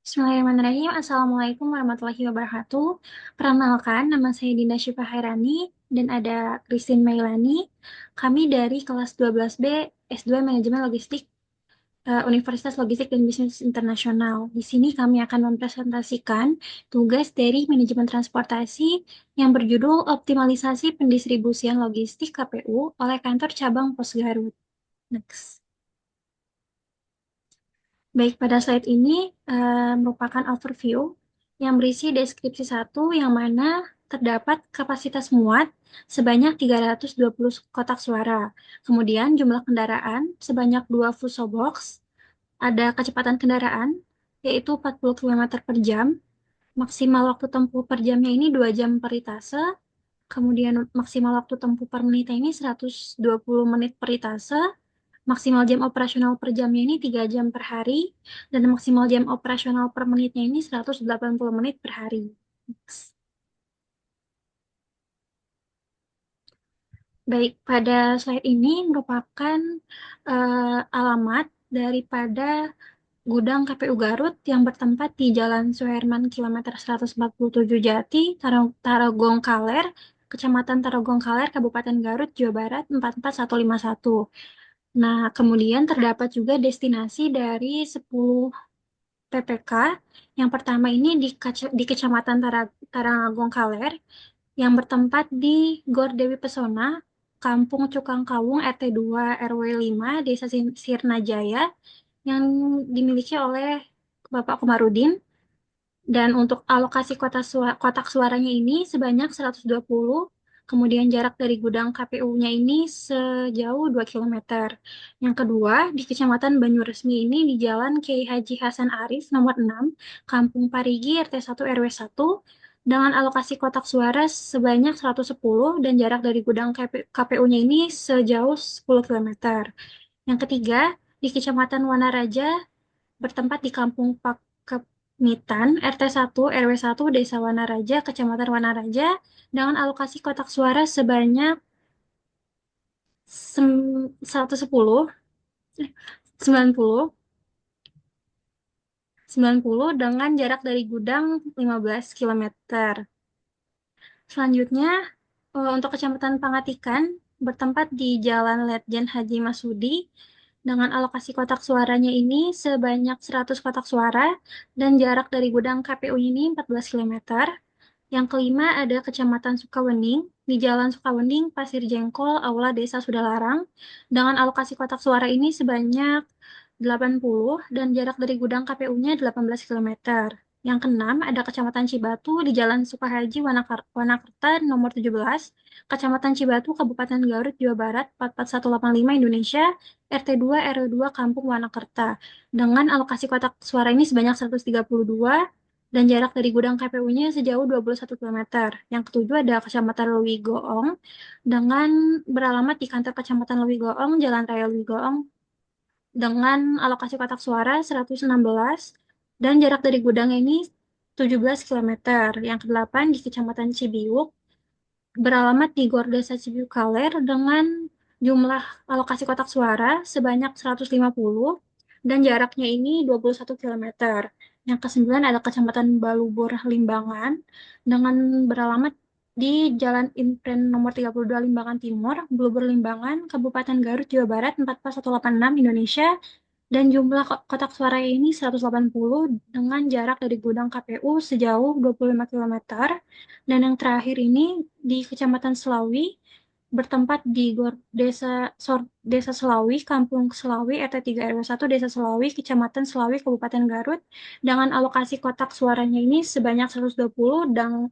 Bismillahirrahmanirrahim. Assalamualaikum warahmatullahi wabarakatuh. Perkenalkan, nama saya Dinda Syifa Hairani dan ada Christine Mailani. Kami dari kelas 12B S2 Manajemen Logistik Universitas Logistik dan Bisnis Internasional. Di sini kami akan mempresentasikan tugas dari manajemen transportasi yang berjudul Optimalisasi Pendistribusian Logistik KPU oleh Kantor Cabang Pos Garut. Next. Baik, pada slide ini merupakan overview yang berisi deskripsi satu yang mana terdapat kapasitas muat sebanyak 320 kotak suara. Kemudian jumlah kendaraan sebanyak 2 fuso box, ada kecepatan kendaraan yaitu 40 km per jam, maksimal waktu tempuh per jamnya ini 2 jam per litase, kemudian maksimal waktu tempuh per menitnya ini 120 menit per litase, maksimal jam operasional per jamnya ini 3 jam per hari, dan maksimal jam operasional per menitnya ini 180 menit per hari. Baik, pada slide ini merupakan alamat daripada gudang KPU Garut yang bertempat di Jalan Suherman kilometer 147 Jati, Tarogong Kaler, Kecamatan Tarogong Kaler, Kabupaten Garut, Jawa Barat 44151. Nah, kemudian terdapat juga destinasi dari 10 PPK. Yang pertama ini di Kecamatan Tarangagong Kaler, yang bertempat di Gor Dewi Pesona, Kampung Cukang Kawung, RT 2 RW 5, Desa Sirnajaya, yang dimiliki oleh Bapak Komarudin. Dan untuk alokasi kotak suaranya ini sebanyak 120, kemudian jarak dari gudang KPU-nya ini sejauh 2 kilometer. Yang kedua, di Kecamatan Banyuresmi ini di Jalan Kiai Haji Hasan Arif nomor 6, Kampung Parigi RT 1 RW 1, dengan alokasi kotak suara sebanyak 110 dan jarak dari gudang KPU-nya ini sejauh 10 kilometer. Yang ketiga, di Kecamatan Wanaraja bertempat di Kampung Pakemitan, RT 1, RW 1, Desa Wanaraja, Kecamatan Wanaraja, dengan alokasi kotak suara sebanyak 110, 90, 90 dengan jarak dari gudang 15 kilometer. Selanjutnya, untuk Kecamatan Pangatikan, bertempat di Jalan Letjen Haji Masudi, dengan alokasi kotak suaranya ini sebanyak 100 kotak suara, dan jarak dari gudang KPU ini 14 kilometer. Yang kelima ada Kecamatan Sukawening, di Jalan Sukawening, Pasir Jengkol, Aula Desa Sudalarang, dengan alokasi kotak suara ini sebanyak 80 dan jarak dari gudang KPU-nya 18 kilometer. Yang keenam ada Kecamatan Cibatu di Jalan Sukahaji, Wanakerta nomor 17, Kecamatan Cibatu, Kabupaten Garut, Jawa Barat 44185 Indonesia, RT 2 RW 2 Kampung Wanakerta, dengan alokasi kotak suara ini sebanyak 132 dan jarak dari gudang KPU-nya sejauh 21 kilometer. Yang ketujuh ada Kecamatan Lewi Goong dengan beralamat di kantor Kecamatan Lewi Goong, Jalan Raya Lewi Goong, dengan alokasi kotak suara 116 dan jarak dari gudang ini 17 kilometer. Yang kedelapan di Kecamatan Cibiuk beralamat di Gor Desa Cibiuk Kaler dengan jumlah alokasi kotak suara sebanyak 150 dan jaraknya ini 21 kilometer. Yang kesembilan ada Kecamatan Balubur Limbangan dengan beralamat di Jalan Impren nomor 32 Limbangan Timur, Balubur Limbangan, Kabupaten Garut, Jawa Barat 44186 Indonesia, dan jumlah kotak suara ini 180 dengan jarak dari gudang KPU sejauh 25 kilometer. Dan yang terakhir ini di Kecamatan Selawi, bertempat di Desa Selawi, Kampung Selawi, RT 3 RW 1, Desa Selawi, Kecamatan Selawi, Kabupaten Garut, dengan alokasi kotak suaranya ini sebanyak 120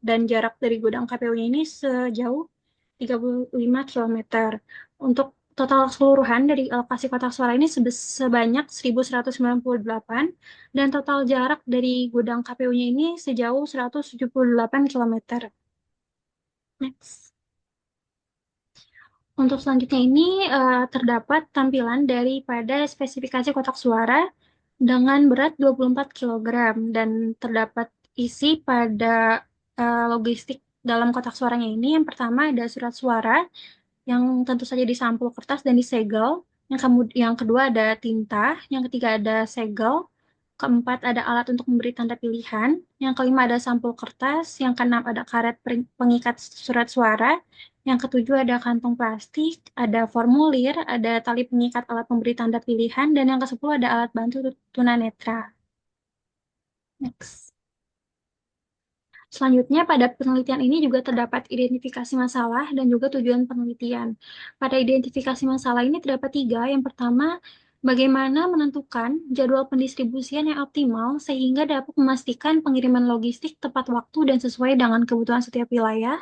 dan jarak dari gudang KPU-nya ini sejauh 35 kilometer. Untuk total keseluruhan dari alokasi kotak suara ini sebanyak 1.198 dan total jarak dari gudang KPU-nya ini sejauh 178 kilometer. Next. Untuk selanjutnya ini terdapat tampilan daripada spesifikasi kotak suara dengan berat 24 kilogram dan terdapat isi pada logistik dalam kotak suaranya ini. Yang pertama ada surat suara yang tentu saja disampul kertas dan disegel. Yang kedua ada tinta, yang ketiga ada segel, keempat ada alat untuk memberi tanda pilihan, yang kelima ada sampul kertas, yang keenam ada karet pengikat surat suara, yang ketujuh ada kantong plastik, ada formulir, ada tali pengikat alat pemberi tanda pilihan, dan yang kesepuluh ada alat bantu tunanetra. Next. Selanjutnya, pada penelitian ini juga terdapat identifikasi masalah dan juga tujuan penelitian. Pada identifikasi masalah ini terdapat tiga. Yang pertama, bagaimana menentukan jadwal pendistribusian yang optimal sehingga dapat memastikan pengiriman logistik tepat waktu dan sesuai dengan kebutuhan setiap wilayah.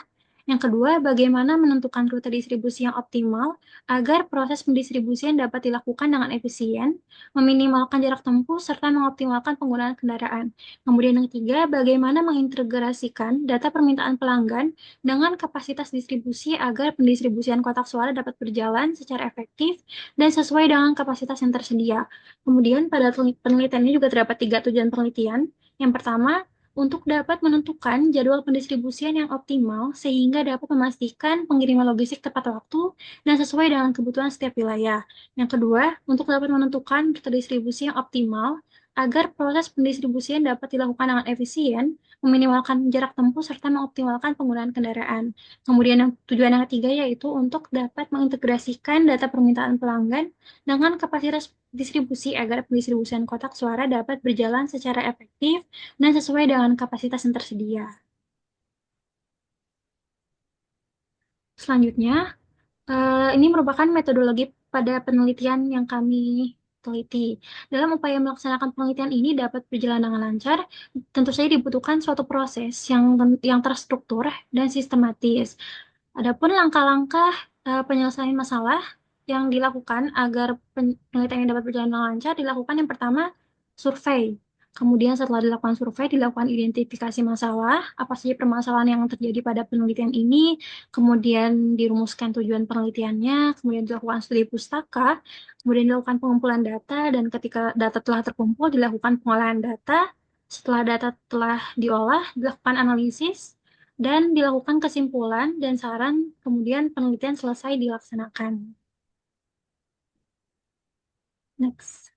Yang kedua, bagaimana menentukan rute distribusi yang optimal agar proses pendistribusian dapat dilakukan dengan efisien, meminimalkan jarak tempuh, serta mengoptimalkan penggunaan kendaraan. Kemudian yang ketiga, bagaimana mengintegrasikan data permintaan pelanggan dengan kapasitas distribusi agar pendistribusian kotak suara dapat berjalan secara efektif dan sesuai dengan kapasitas yang tersedia. Kemudian pada penelitian ini juga terdapat tiga tujuan penelitian. Yang pertama, untuk dapat menentukan jadwal pendistribusian yang optimal sehingga dapat memastikan pengiriman logistik tepat waktu dan sesuai dengan kebutuhan setiap wilayah. Yang kedua, untuk dapat menentukan rute distribusi yang optimal agar proses pendistribusian dapat dilakukan dengan efisien, meminimalkan jarak tempuh, serta mengoptimalkan penggunaan kendaraan. Kemudian tujuan yang ketiga yaitu untuk dapat mengintegrasikan data permintaan pelanggan dengan kapasitas distribusi agar pendistribusian kotak suara dapat berjalan secara efektif dan sesuai dengan kapasitas yang tersedia. Selanjutnya, ini merupakan metodologi pada penelitian yang kami teliti. Dalam upaya melaksanakan penelitian ini dapat berjalan dengan lancar, tentu saja dibutuhkan suatu proses yang terstruktur dan sistematis. Adapun langkah-langkah penyelesaian masalah yang dilakukan agar penelitian ini dapat berjalan dengan lancar dilakukan yang pertama survei. Kemudian setelah dilakukan survei, dilakukan identifikasi masalah, apa saja permasalahan yang terjadi pada penelitian ini, kemudian dirumuskan tujuan penelitiannya, kemudian dilakukan studi pustaka, kemudian dilakukan pengumpulan data, dan ketika data telah terkumpul, dilakukan pengolahan data. Setelah data telah diolah, dilakukan analisis, dan dilakukan kesimpulan dan saran, kemudian penelitian selesai dilaksanakan. Next.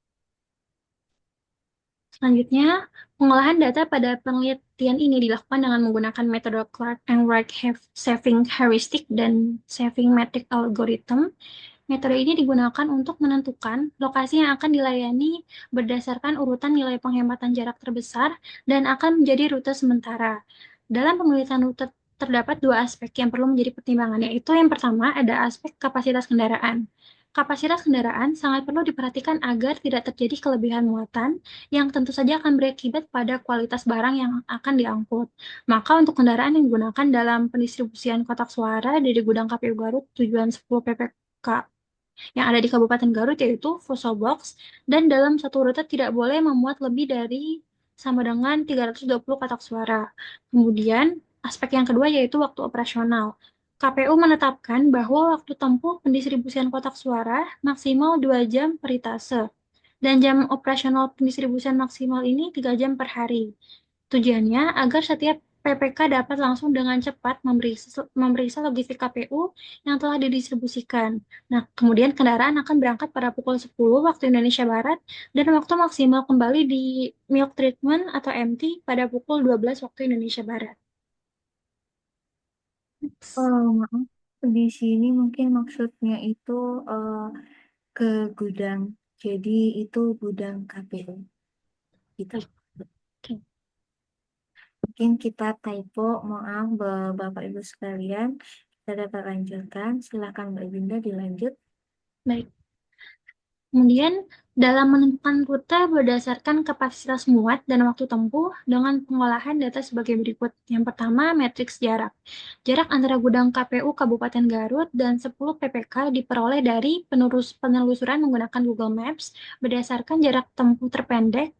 Selanjutnya, pengolahan data pada penelitian ini dilakukan dengan menggunakan metode Clark and Wright Saving Heuristic dan Saving Metric Algorithm. Metode ini digunakan untuk menentukan lokasi yang akan dilayani berdasarkan urutan nilai penghematan jarak terbesar dan akan menjadi rute sementara. Dalam penelitian rute terdapat dua aspek yang perlu menjadi pertimbangan, yaitu yang pertama ada aspek kapasitas kendaraan. Kapasitas kendaraan sangat perlu diperhatikan agar tidak terjadi kelebihan muatan yang tentu saja akan berakibat pada kualitas barang yang akan diangkut. Maka untuk kendaraan yang digunakan dalam pendistribusian kotak suara dari gudang KPU Garut tujuan 10 PPK yang ada di Kabupaten Garut yaitu Fuso Box dan dalam satu rute tidak boleh memuat lebih dari sama dengan 320 kotak suara. Kemudian aspek yang kedua yaitu waktu operasional. KPU menetapkan bahwa waktu tempuh pendistribusian kotak suara maksimal 2 jam per ritase dan jam operasional pendistribusian maksimal ini 3 jam per hari. Tujuannya agar setiap PPK dapat langsung dengan cepat memeriksa logistik KPU yang telah didistribusikan. Nah, kemudian kendaraan akan berangkat pada pukul 10 waktu Indonesia Barat dan waktu maksimal kembali di milk treatment atau MT pada pukul 12 waktu Indonesia Barat. Oh, maaf. Di sini mungkin maksudnya itu eh, ke gudang. Jadi itu gudang KPU. Gitu. Baik. Oke. Mungkin kita typo, maaf Bapak Ibu sekalian. Kita dapat lanjutkan. Silakan Mbak Binda dilanjut. Baik. Kemudian, dalam menentukan rute berdasarkan kapasitas muat dan waktu tempuh dengan pengolahan data sebagai berikut. Yang pertama, matriks jarak. Jarak antara gudang KPU Kabupaten Garut dan 10 PPK diperoleh dari penelusuran menggunakan Google Maps berdasarkan jarak tempuh terpendek.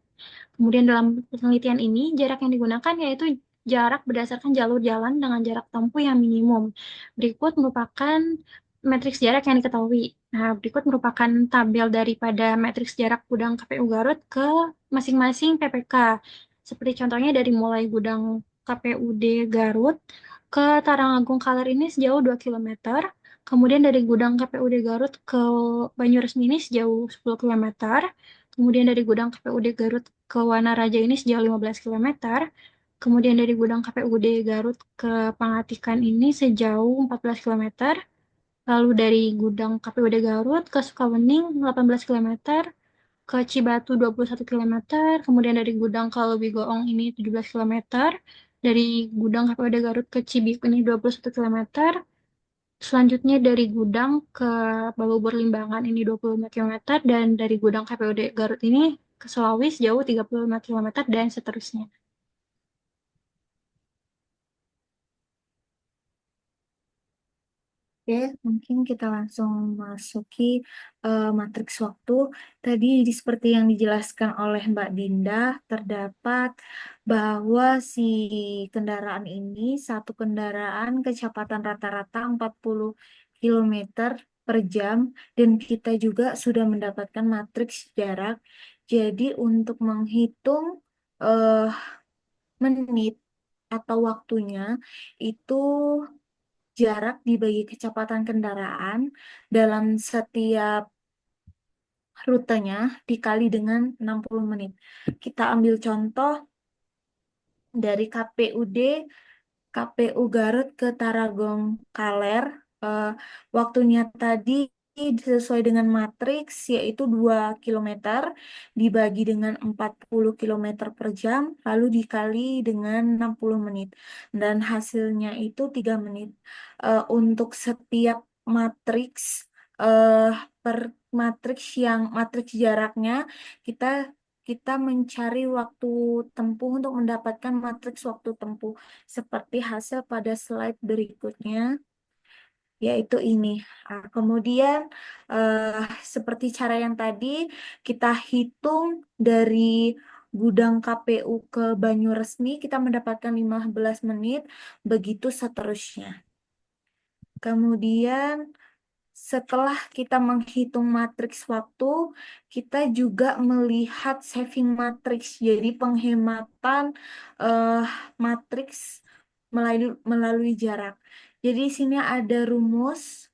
Kemudian dalam penelitian ini, jarak yang digunakan yaitu jarak berdasarkan jalur jalan dengan jarak tempuh yang minimum. Berikut merupakan matriks jarak yang diketahui. Nah, berikut merupakan tabel daripada matriks jarak gudang KPU Garut ke masing-masing PPK. Seperti contohnya dari mulai gudang KPUD Garut ke Tarangagung Kaler ini sejauh 2 kilometer. Kemudian dari gudang KPUD Garut ke Banyuresmi ini sejauh 10 kilometer. Kemudian dari gudang KPUD Garut ke Wanaraja ini sejauh 15 kilometer. Kemudian dari gudang KPUD Garut ke Pangatikan ini sejauh 14 kilometer. Lalu dari gudang KPUD Garut ke Sukawening 18 kilometer, ke Cibatu 21 kilometer, kemudian dari gudang ke Leuwi Goong ini 17 kilometer, dari gudang KPUD Garut ke Cibiuk ini 21 kilometer, selanjutnya dari gudang ke Balubur Limbangan ini 25 kilometer, dan dari gudang KPUD Garut ini ke Selawi sejauh 35 kilometer, dan seterusnya. Oke, mungkin kita langsung masuki matriks waktu. Tadi seperti yang dijelaskan oleh Mbak Dinda, terdapat bahwa si kendaraan ini, satu kendaraan kecepatan rata-rata 40 kilometer per jam, dan kita juga sudah mendapatkan matriks jarak. Jadi untuk menghitung eh, menit atau waktunya, itu jarak dibagi kecepatan kendaraan dalam setiap rutenya dikali dengan 60 menit. Kita ambil contoh dari KPU Garut ke Taragong Kaler. Eh, Waktunya tadi sesuai dengan matriks yaitu 2 kilometer dibagi dengan 40 kilometer per jam lalu dikali dengan 60 menit dan hasilnya itu 3 menit. Untuk setiap matriks eh, per matriks jaraknya kita kita mencari waktu tempuh untuk mendapatkan matriks waktu tempuh seperti hasil pada slide berikutnya, yaitu ini. Kemudian, eh, seperti cara yang tadi, kita hitung dari gudang KPU ke Banyuresmi, kita mendapatkan 15 menit, begitu seterusnya. Kemudian, setelah kita menghitung matriks waktu, kita juga melihat saving matriks, jadi penghematan eh, matriks melalui jarak. Jadi di sini ada rumus,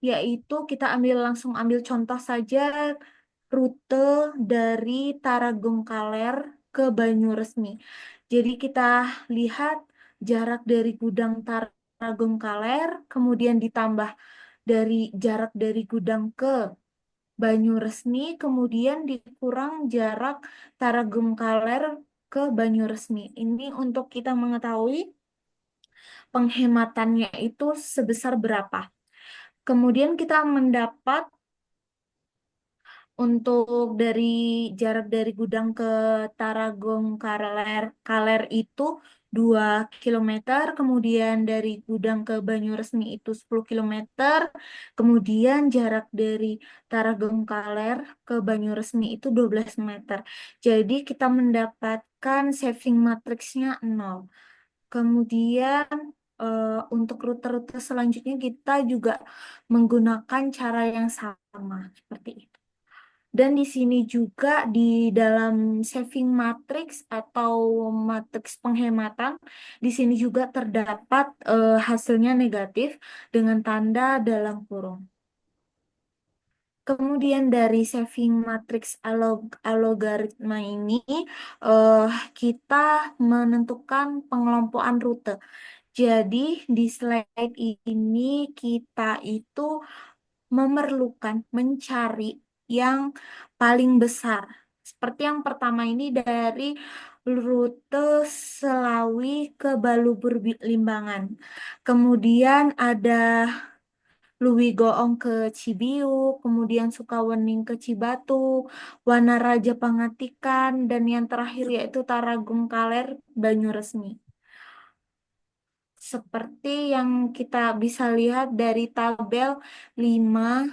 yaitu kita langsung ambil contoh saja rute dari Taragong Kaler ke Banyuresmi. Jadi kita lihat jarak dari gudang Taragong Kaler, kemudian ditambah dari jarak dari gudang ke Banyuresmi, kemudian dikurang jarak Taragum Kaler ke Banyuresmi. Ini untuk kita mengetahui penghematannya itu sebesar berapa. Kemudian kita mendapat untuk dari jarak dari gudang ke Taragong Kaler itu 2 kilometer, kemudian dari gudang ke Banyuresmi itu 10 kilometer, kemudian jarak dari Taragong Kaler ke Banyuresmi itu 12 meter. Jadi kita mendapatkan saving matriksnya 0. Kemudian untuk rute-rute selanjutnya kita juga menggunakan cara yang sama seperti itu. Dan di sini juga di dalam saving matrix atau matriks penghematan, di sini juga terdapat hasilnya negatif dengan tanda dalam kurung. Kemudian dari saving matrix algoritma ini, eh, kita menentukan pengelompokan rute. Jadi di slide ini kita itu memerlukan mencari yang paling besar. Seperti yang pertama ini dari rute Selawi ke Limbangan. Kemudian ada Luwi Goong ke Cibiuk, kemudian Sukawening ke Cibatu, Wanaraja Pangatikan, dan yang terakhir yaitu Taragum Kaler Banyuresmi. Seperti yang kita bisa lihat dari tabel 5,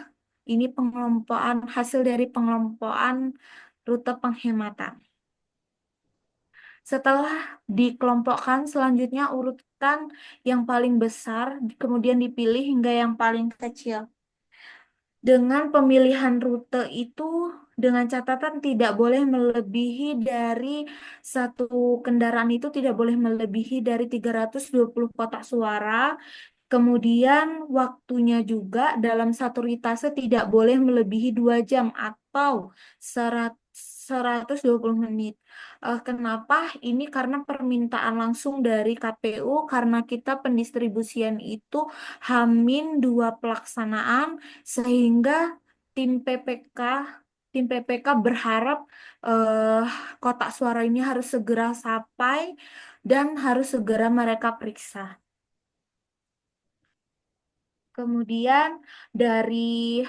ini pengelompokan hasil dari pengelompokan rute penghematan. Setelah dikelompokkan, selanjutnya urutkan yang paling besar, kemudian dipilih hingga yang paling kecil. Dengan pemilihan rute itu, dengan catatan tidak boleh melebihi dari satu kendaraan itu tidak boleh melebihi dari 320 kotak suara. Kemudian waktunya juga dalam satu ritase tidak boleh melebihi 2 jam atau 120 menit. Kenapa? Ini karena permintaan langsung dari KPU karena kita pendistribusian itu H-2 pelaksanaan sehingga tim PPK tim PPK berharap eh, kotak suara ini harus segera sampai dan harus segera mereka periksa. Kemudian dari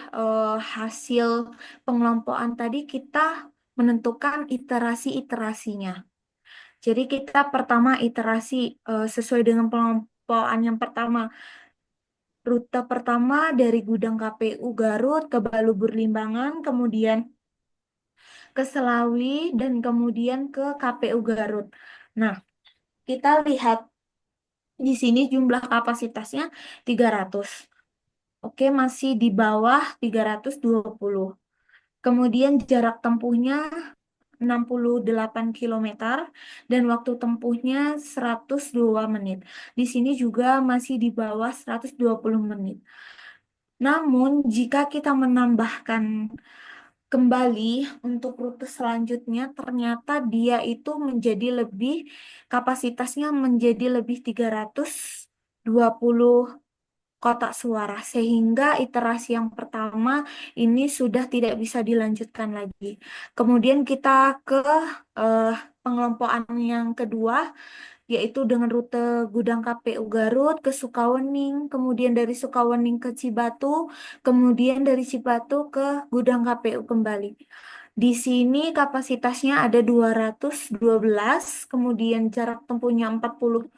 hasil pengelompokan tadi kita menentukan iterasi-iterasinya. Jadi kita pertama iterasi sesuai dengan pengelompokan yang pertama. Rute pertama dari gudang KPU Garut ke Balubur Limbangan, kemudian ke Selawi, dan kemudian ke KPU Garut. Nah, kita lihat di sini jumlah kapasitasnya 300. Oke, masih di bawah 320. Kemudian jarak tempuhnya 68 kilometer dan waktu tempuhnya 102 menit. Di sini juga masih di bawah 120 menit. Namun, jika kita menambahkan kembali untuk rute selanjutnya, ternyata dia itu menjadi lebih, kapasitasnya menjadi lebih 320 kotak suara, sehingga iterasi yang pertama ini sudah tidak bisa dilanjutkan lagi. Kemudian kita ke eh, pengelompokan yang kedua, yaitu dengan rute Gudang KPU Garut ke Sukawening, kemudian dari Sukawening ke Cibatu, kemudian dari Cibatu ke Gudang KPU kembali. Di sini kapasitasnya ada 212, kemudian jarak tempuhnya 42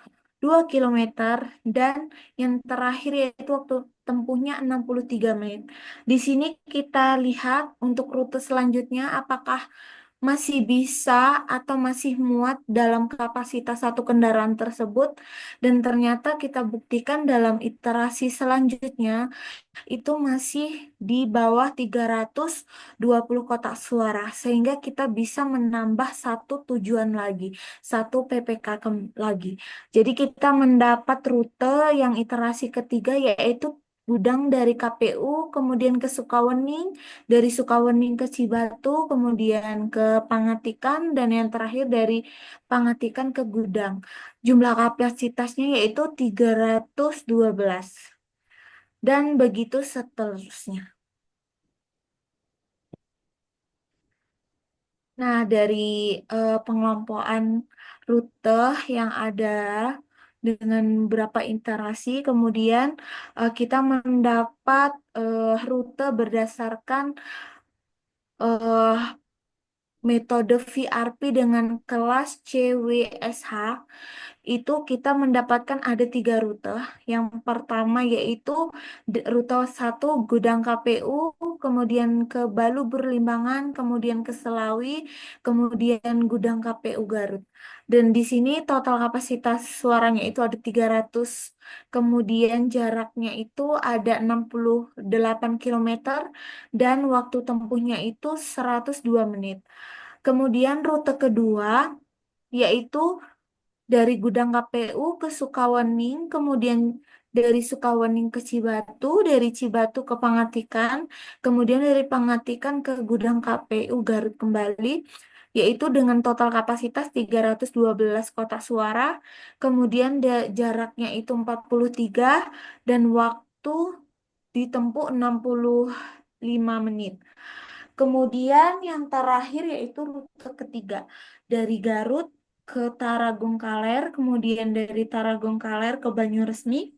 kilometer, dan yang terakhir yaitu waktu tempuhnya 63 menit. Di sini kita lihat untuk rute selanjutnya apakah masih bisa atau masih muat dalam kapasitas satu kendaraan tersebut, dan ternyata kita buktikan dalam iterasi selanjutnya itu masih di bawah 320 kotak suara, sehingga kita bisa menambah satu tujuan lagi, satu PPK lagi. Jadi kita mendapat rute yang iterasi ketiga, yaitu gudang dari KPU, kemudian ke Sukawening, dari Sukawening ke Cibatu, kemudian ke Pangatikan, dan yang terakhir dari Pangatikan ke gudang. Jumlah kapasitasnya yaitu 312. Dan begitu seterusnya. Nah, dari pengelompokan rute yang ada dengan beberapa iterasi, kemudian kita mendapat rute berdasarkan eh, metode VRP dengan kelas CWSH. Itu kita mendapatkan ada 3 rute. Yang pertama yaitu rute 1 Gudang KPU, kemudian ke Balubur Limbangan, kemudian ke Selawi, kemudian Gudang KPU Garut. Dan di sini total kapasitas suaranya itu ada 300, kemudian jaraknya itu ada 68 kilometer dan waktu tempuhnya itu 102 menit. Kemudian rute kedua yaitu dari Gudang KPU ke Sukawening, kemudian dari Sukawening ke Cibatu, dari Cibatu ke Pangatikan, kemudian dari Pangatikan ke Gudang KPU Garut kembali, yaitu dengan total kapasitas 312 kotak suara, kemudian jaraknya itu 43 dan waktu ditempuh 65 menit. Kemudian yang terakhir yaitu rute ketiga dari Garut ke Taragong Kaler, kemudian dari Taragong Kaler ke Banyuresmi,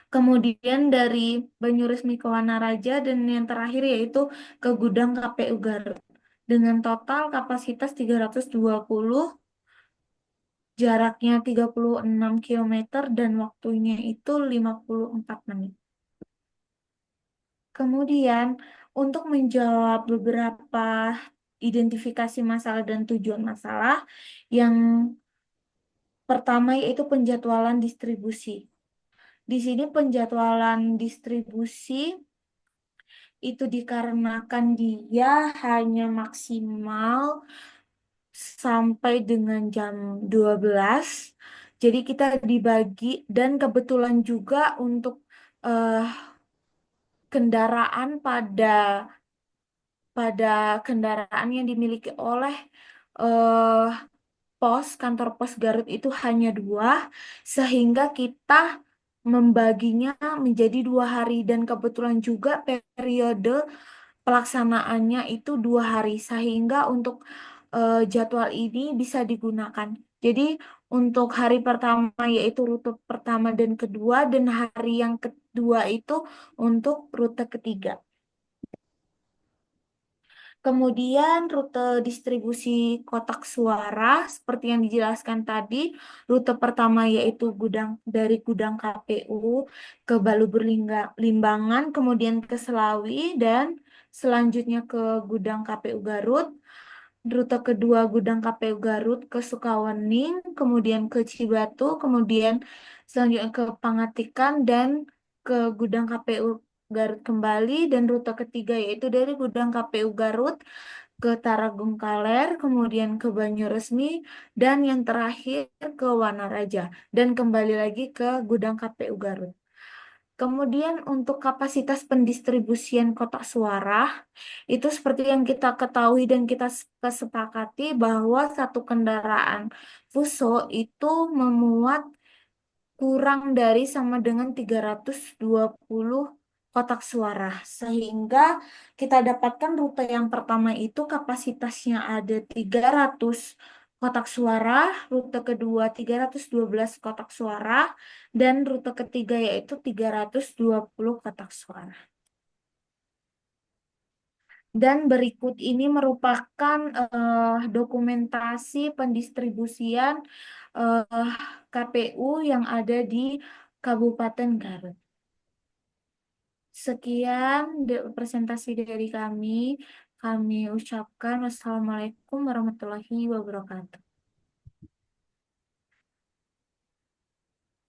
kemudian dari Banyuresmi ke Wanaraja, dan yang terakhir yaitu ke Gudang KPU Garut. Dengan total kapasitas 320, jaraknya 36 kilometer dan waktunya itu 54 menit. Kemudian, untuk menjawab beberapa identifikasi masalah dan tujuan masalah, yang pertama yaitu penjadwalan distribusi. Di sini penjadwalan distribusi itu dikarenakan dia hanya maksimal sampai dengan jam 12. Jadi kita dibagi dan kebetulan juga untuk eh, kendaraan pada kendaraan yang dimiliki oleh eh, kantor pos Garut itu hanya dua, sehingga kita membaginya menjadi 2 hari dan kebetulan juga periode pelaksanaannya itu 2 hari, sehingga untuk jadwal ini bisa digunakan. Jadi untuk hari pertama yaitu rute pertama dan kedua, dan hari yang kedua itu untuk rute ketiga. Kemudian rute distribusi kotak suara seperti yang dijelaskan tadi, rute pertama yaitu dari gudang KPU ke Balubur Limbangan, kemudian ke Selawi dan selanjutnya ke gudang KPU Garut. Rute kedua gudang KPU Garut ke Sukawening, kemudian ke Cibatu, kemudian selanjutnya ke Pangatikan dan ke gudang KPU Garut kembali, dan rute ketiga yaitu dari gudang KPU Garut ke Taragum Kaler, kemudian ke Banyuresmi, dan yang terakhir ke Wanaraja, dan kembali lagi ke gudang KPU Garut. Kemudian untuk kapasitas pendistribusian kotak suara, itu seperti yang kita ketahui dan kita kesepakati bahwa satu kendaraan Fuso itu memuat kurang dari sama dengan 320 kotak suara. Sehingga kita dapatkan rute yang pertama itu kapasitasnya ada 300 kotak suara, rute kedua 312 kotak suara, dan rute ketiga yaitu 320 kotak suara. Dan berikut ini merupakan dokumentasi pendistribusian eh, KPU yang ada di Kabupaten Garut. Sekian presentasi dari kami. Kami ucapkan wassalamualaikum warahmatullahi wabarakatuh.